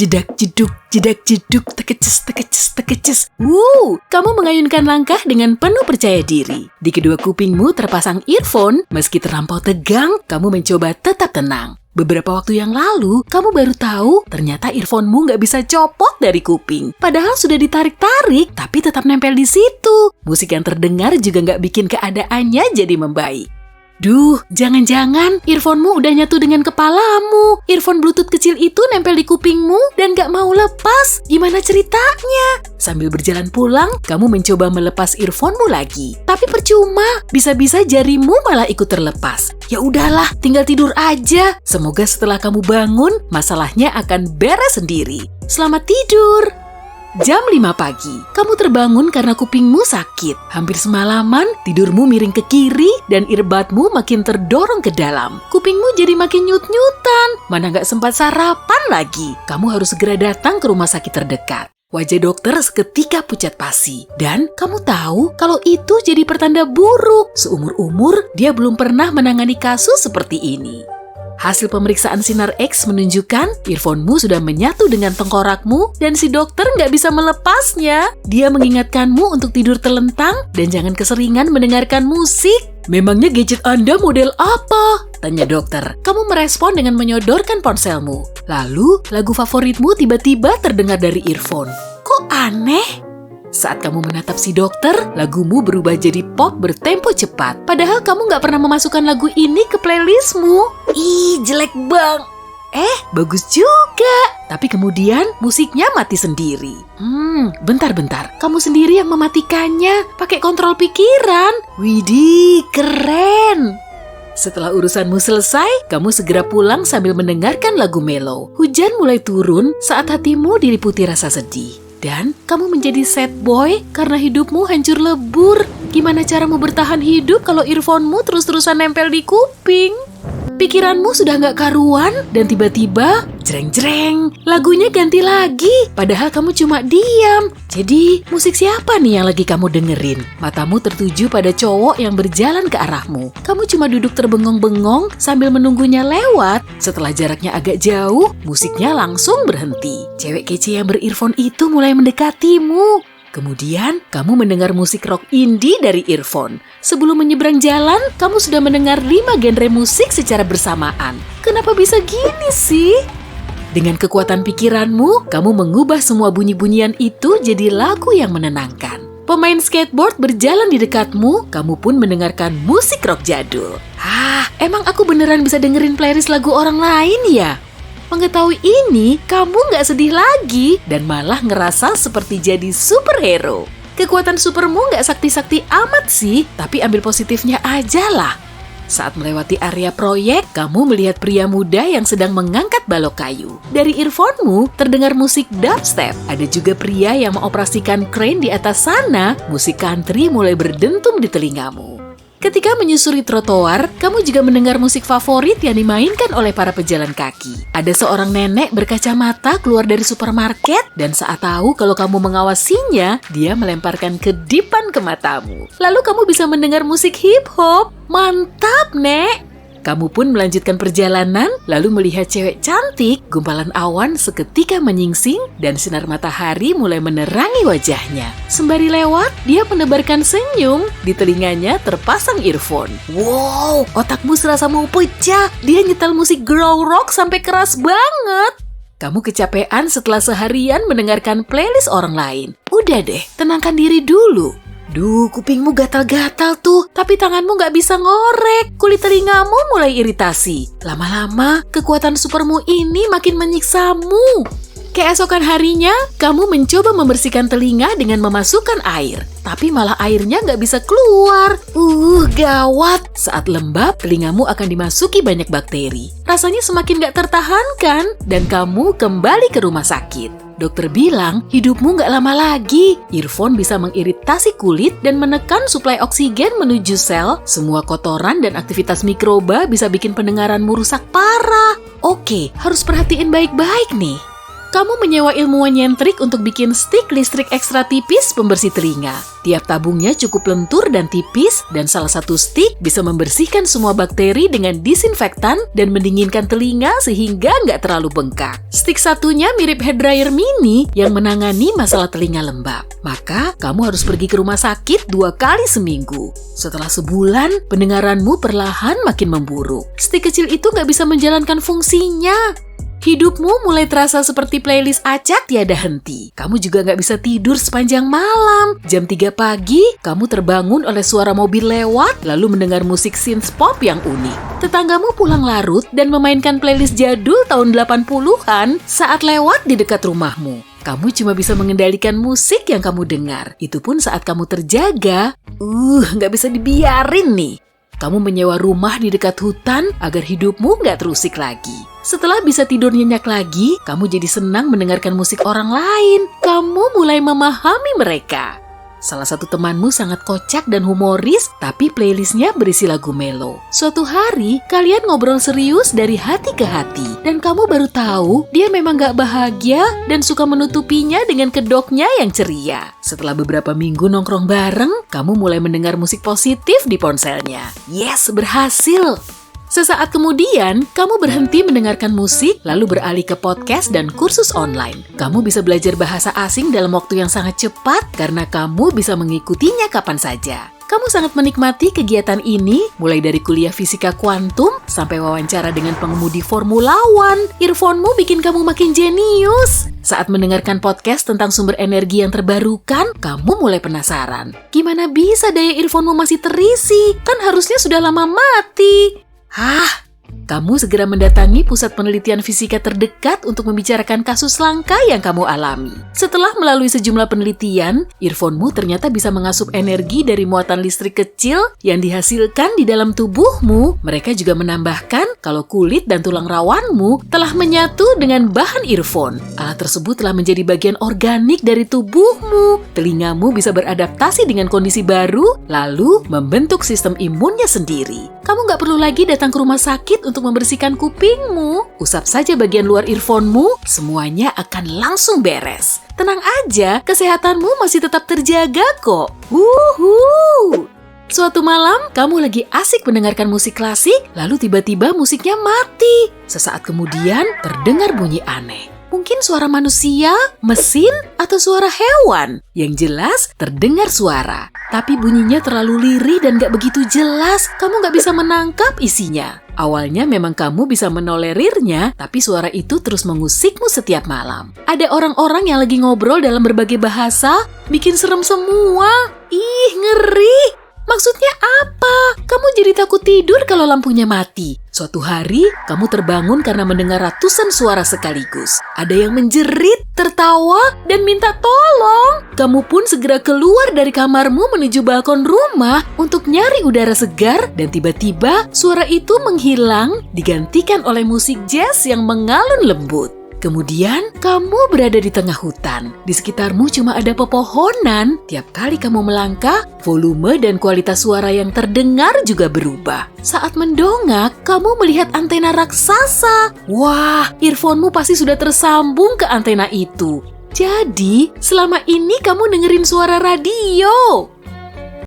jedak jeduk, tekeces, tekeces, tekeces. Kamu mengayunkan langkah dengan penuh percaya diri. Di kedua kupingmu terpasang earphone, meski terlampau tegang, kamu mencoba tetap tenang. Beberapa waktu yang lalu, kamu baru tahu ternyata earphone-mu nggak bisa copot dari kuping. Padahal sudah ditarik-tarik, tapi tetap nempel di situ. Musik yang terdengar juga nggak bikin keadaannya jadi membaik. Duh, jangan-jangan earphone-mu udah nyatu dengan kepalamu. Earphone Bluetooth kecil itu nempel di kupingmu dan gak mau lepas. Gimana ceritanya? Sambil berjalan pulang, kamu mencoba melepas earphone-mu lagi. Tapi percuma, bisa-bisa jarimu malah ikut terlepas. Ya udahlah, tinggal tidur aja. Semoga setelah kamu bangun, masalahnya akan beres sendiri. Selamat tidur! Jam 5 pagi, kamu terbangun karena kupingmu sakit. Hampir semalaman, tidurmu miring ke kiri dan earbudmu makin terdorong ke dalam. Kupingmu jadi makin nyut-nyutan, mana nggak sempat sarapan lagi. Kamu harus segera datang ke rumah sakit terdekat. Wajah dokter seketika pucat pasi. Dan kamu tahu kalau itu jadi pertanda buruk. Seumur-umur, dia belum pernah menangani kasus seperti ini. Hasil pemeriksaan sinar X menunjukkan earphone-mu sudah menyatu dengan tengkorakmu dan si dokter nggak bisa melepasnya. Dia mengingatkanmu untuk tidur telentang dan jangan keseringan mendengarkan musik. Memangnya gadget Anda model apa? Tanya dokter. Kamu merespon dengan menyodorkan ponselmu. Lalu, lagu favoritmu tiba-tiba terdengar dari earphone. Kok aneh? Saat kamu menatap si dokter, lagumu berubah jadi pop bertempo cepat. Padahal kamu nggak pernah memasukkan lagu ini ke playlistmu. Ih, jelek bang. Bagus juga. Tapi kemudian musiknya mati sendiri. Bentar. Kamu sendiri yang mematikannya. Pakai kontrol pikiran. Widih, keren. Setelah urusanmu selesai, kamu segera pulang sambil mendengarkan lagu mellow. Hujan mulai turun saat hatimu diliputi rasa sedih. Dan kamu menjadi sad boy karena hidupmu hancur lebur. Gimana caramu bertahan hidup kalau earphone-mu terus-terusan nempel di kuping? Pikiranmu sudah nggak karuan dan tiba-tiba jreng-jreng, lagunya ganti lagi. Padahal kamu cuma diam. Jadi musik siapa nih yang lagi kamu dengerin? Matamu tertuju pada cowok yang berjalan ke arahmu. Kamu cuma duduk terbengong-bengong sambil menunggunya lewat. Setelah jaraknya agak jauh, musiknya langsung berhenti. Cewek kece yang ber-earphone itu mulai mendekatimu. Kemudian, kamu mendengar musik rock indie dari earphone. Sebelum menyeberang jalan, kamu sudah mendengar 5 genre musik secara bersamaan. Kenapa bisa gini sih? Dengan kekuatan pikiranmu, kamu mengubah semua bunyi-bunyian itu jadi lagu yang menenangkan. Pemain skateboard berjalan di dekatmu, kamu pun mendengarkan musik rock jadul. Emang aku beneran bisa dengerin playlist lagu orang lain ya? Mengetahui ini, kamu nggak sedih lagi dan malah ngerasa seperti jadi superhero. Kekuatan supermu nggak sakti-sakti amat sih, tapi ambil positifnya aja lah. Saat melewati area proyek, kamu melihat pria muda yang sedang mengangkat balok kayu. Dari earphone-mu terdengar musik dubstep. Ada juga pria yang mengoperasikan crane di atas sana. Musik country mulai berdentum di telingamu. Ketika menyusuri trotoar, kamu juga mendengar musik favorit yang dimainkan oleh para pejalan kaki. Ada seorang nenek berkacamata keluar dari supermarket dan saat tahu kalau kamu mengawasinya, dia melemparkan kedipan ke matamu. Lalu kamu bisa mendengar musik hip-hop. Mantap, Nek! Kamu pun melanjutkan perjalanan, lalu melihat cewek cantik, gumpalan awan seketika menyingsing, dan sinar matahari mulai menerangi wajahnya. Sembari lewat, dia menebarkan senyum, di telinganya terpasang earphone. Wow, otakmu serasa mau pecah, dia nyetel musik grow rock sampai keras banget. Kamu kecapean setelah seharian mendengarkan playlist orang lain. Udah deh, tenangkan diri dulu. Duh, kupingmu gatal-gatal tuh, tapi tanganmu nggak bisa ngorek. Kulit telingamu mulai iritasi. Lama-lama, kekuatan supermu ini makin menyiksamu. Keesokan harinya, kamu mencoba membersihkan telinga dengan memasukkan air. Tapi malah airnya nggak bisa keluar. Gawat. Saat lembab, telingamu akan dimasuki banyak bakteri. Rasanya semakin nggak tertahankan, dan kamu kembali ke rumah sakit. Dokter bilang, hidupmu nggak lama lagi. Earphone bisa mengiritasi kulit dan menekan suplai oksigen menuju sel. Semua kotoran dan aktivitas mikroba bisa bikin pendengaranmu rusak parah. Oke, harus perhatiin baik-baik nih. Kamu menyewa ilmuwan nyentrik untuk bikin stik listrik ekstra tipis pembersih telinga. Tiap tabungnya cukup lentur dan tipis, dan salah satu stik bisa membersihkan semua bakteri dengan disinfektan dan mendinginkan telinga sehingga nggak terlalu bengkak. Stik satunya mirip hairdryer mini yang menangani masalah telinga lembab. Maka, kamu harus pergi ke rumah sakit 2 kali seminggu. Setelah sebulan, pendengaranmu perlahan makin memburuk. Stik kecil itu nggak bisa menjalankan fungsinya. Hidupmu mulai terasa seperti playlist acak tiada henti. Kamu juga nggak bisa tidur sepanjang malam. Jam 3 pagi, kamu terbangun oleh suara mobil lewat, lalu mendengar musik synth pop yang unik. Tetanggamu pulang larut dan memainkan playlist jadul tahun 80-an saat lewat di dekat rumahmu. Kamu cuma bisa mengendalikan musik yang kamu dengar. Itu pun saat kamu terjaga. Nggak bisa dibiarin nih. Kamu menyewa rumah di dekat hutan agar hidupmu nggak terusik lagi. Setelah bisa tidur nyenyak lagi, kamu jadi senang mendengarkan musik orang lain. Kamu mulai memahami mereka. Salah satu temanmu sangat kocak dan humoris, tapi playlistnya berisi lagu melo. Suatu hari, kalian ngobrol serius dari hati ke hati, dan kamu baru tahu dia memang gak bahagia dan suka menutupinya dengan kedoknya yang ceria. Setelah beberapa minggu nongkrong bareng, kamu mulai mendengar musik positif di ponselnya. Yes, berhasil! Sesaat kemudian, kamu berhenti mendengarkan musik, lalu beralih ke podcast dan kursus online. Kamu bisa belajar bahasa asing dalam waktu yang sangat cepat karena kamu bisa mengikutinya kapan saja. Kamu sangat menikmati kegiatan ini, mulai dari kuliah fisika kuantum sampai wawancara dengan pengemudi Formula One. Earphone-mu bikin kamu makin jenius. Saat mendengarkan podcast tentang sumber energi yang terbarukan, kamu mulai penasaran. Gimana bisa daya earphone-mu masih terisi? Kan harusnya sudah lama mati. Kamu segera mendatangi pusat penelitian fisika terdekat untuk membicarakan kasus langka yang kamu alami. Setelah melalui sejumlah penelitian, earphone-mu ternyata bisa mengasup energi dari muatan listrik kecil yang dihasilkan di dalam tubuhmu. Mereka juga menambahkan kalau kulit dan tulang rawanmu telah menyatu dengan bahan earphone. Alat tersebut telah menjadi bagian organik dari tubuhmu. Telingamu bisa beradaptasi dengan kondisi baru, lalu membentuk sistem imunnya sendiri. Kamu nggak perlu lagi datang ke rumah sakit untuk membersihkan kupingmu. Usap saja bagian luar earphone-mu, semuanya akan langsung beres. Tenang aja, kesehatanmu masih tetap terjaga kok. Suatu malam, kamu lagi asik mendengarkan musik klasik, lalu tiba-tiba musiknya mati. Sesaat kemudian, terdengar bunyi aneh. Mungkin suara manusia, mesin, atau suara hewan. Yang jelas, terdengar suara. Tapi bunyinya terlalu lirih dan gak begitu jelas. Kamu gak bisa menangkap isinya. Awalnya memang kamu bisa menolerirnya, tapi suara itu terus mengusikmu setiap malam. Ada orang-orang yang lagi ngobrol dalam berbagai bahasa, bikin serem semua. Ih, ngeri! Maksudnya apa? Kamu jadi takut tidur kalau lampunya mati. Suatu hari, kamu terbangun karena mendengar ratusan suara sekaligus. Ada yang menjerit, tertawa, dan minta tolong. Kamu pun segera keluar dari kamarmu menuju balkon rumah untuk nyari udara segar, dan tiba-tiba suara itu menghilang, digantikan oleh musik jazz yang mengalun lembut. Kemudian, kamu berada di tengah hutan. Di sekitarmu cuma ada pepohonan. Tiap kali kamu melangkah, volume dan kualitas suara yang terdengar juga berubah. Saat mendongak, kamu melihat antena raksasa. Wah, earphone-mu pasti sudah tersambung ke antena itu. Jadi, selama ini kamu dengerin suara radio.